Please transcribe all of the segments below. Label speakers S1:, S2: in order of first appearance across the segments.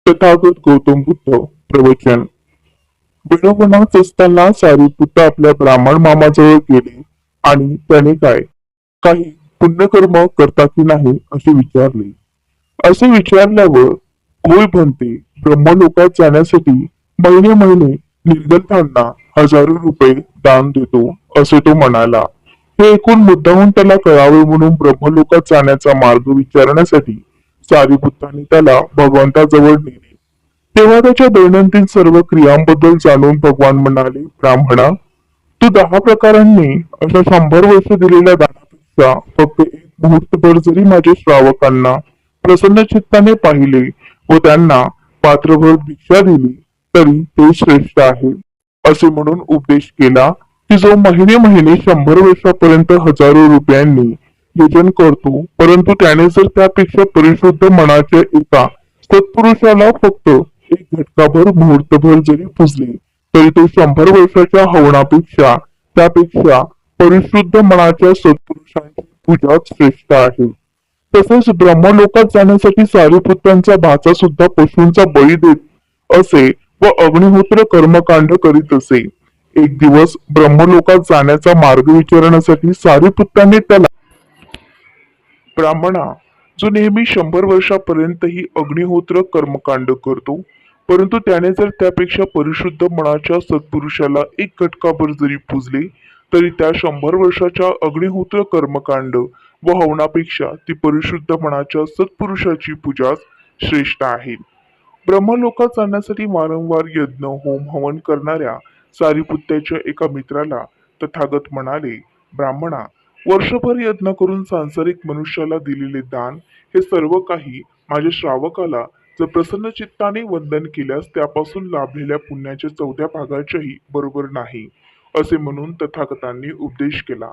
S1: तथागत गौतम बुद्ध प्रवचन. वनवनात असताना सारीपुत्त आपल्या ब्राह्मण मामाजवळ गेले आणि त्याने काही पुण्यकर्म करता की नाही असे विचारले. असे विचारल्यावर होय म्हणते, ब्रह्मलोकात जाण्यासाठी महिने महिने निर्गंथांना हजारो रुपये दान देतो असे तो म्हणाला. हे ऐकून मुद्दाहून त्याला कळावे म्हणून ब्रह्मलोकात जाण्याचा मार्ग विचारण्यासाठी सारीपुत्तांनी त्याला भगवंताजवळ नेले. तेव्हा त्याच्या दैनंदिन सर्व क्रियांबद्दल जाणून भगवान म्हणाले, ब्राह्मणा, तू 10 प्रकारांनी अशा 100 वर्ष दिलेल्या दानापेक्षा फक्त एक मुहूर्तभर जरी माझ्या श्रावकांना प्रसन्न चित्ताने पाहिले व त्यांना पात्रभर भिक्षा दिली तरी ते श्रेष्ठ आहे. असे म्हणून उपदेश केला की जो महिने महिने 100 वर्षापर्यंत हजारो रुपयांनी यजन करतो, परंतु त्याने जर त्यापेक्षा परिशुद्ध मनाच्या एका सत्पुरुषाला फक्त एक घटकाभर मुहूर्तभर जरी पुजले तरी तो 100 वर्षाच्या हवनापेक्षा त्यापेक्षा परिशुद्ध मनाच्या सत्पुरुषांची पूजाच श्रेष्ठ आहे. तसेच ब्रह्मलोकात जाण्यासाठी सारीपुत्रांचा भाचा सुद्धा पशूंचा बळी देत असे व अग्निहोत्र कर्मकांड करीत असे. एक दिवस ब्रह्मलोकात जाण्याचा मार्ग विचारण्यासाठी सारीपुत्राने त्याला, ब्राह्मणा, जो नेहमी 100 वर्षापर्यंतही अग्निहोत्र कर्मकांड करतो, परंतु त्याने जर त्यापेक्षा परिशुद्ध मनाच्या सत्पुरुषाला एक घटकाभर जरी पूजले तरी त्या 100 वर्षाच्या अग्निहोत्र कर्मकांड व हवनापेक्षा ती परिशुद्ध मनाच्या सत्पुरुषाची पूजाच श्रेष्ठ आहे. ब्रह्मलोकात जाण्यासाठी वारंवार यज्ञ होम हवन करणाऱ्या सारीपुत्त्याच्या एका मित्राला तथागत म्हणाले, ब्राह्मणा, वर्षभर यज्ञ करून सांसारिक मनुष्याला दिलेले दान हे सर्व काही माझ्या श्रावकाला जर प्रसन्न चित्ताने वंदन केल्यास त्यापासून लाभलेल्या पुण्याच्या 4थ्या भागाच्याही बरोबर नाही. असे म्हणून तथागतांनी उपदेश केला.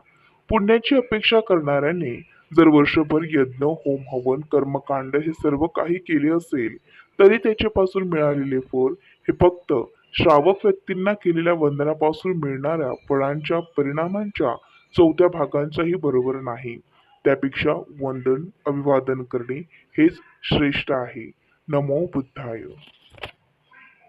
S1: पुण्याची अपेक्षा करणाऱ्याने जर वर्षभर यज्ञ होम हवन कर्मकांड हे सर्व काही केले असेल तरी त्याच्यापासून मिळालेले फळ हे फक्त श्रावक व्यक्तींना केलेल्या वंदनापासून मिळणाऱ्या फळांच्या परिणामांच्या 4थ्या भागांचाही बरोबर नाही. त्यापेक्षा वंदन अभिवादन करणे हेच श्रेष्ठ आहे. नमो बुद्धाय.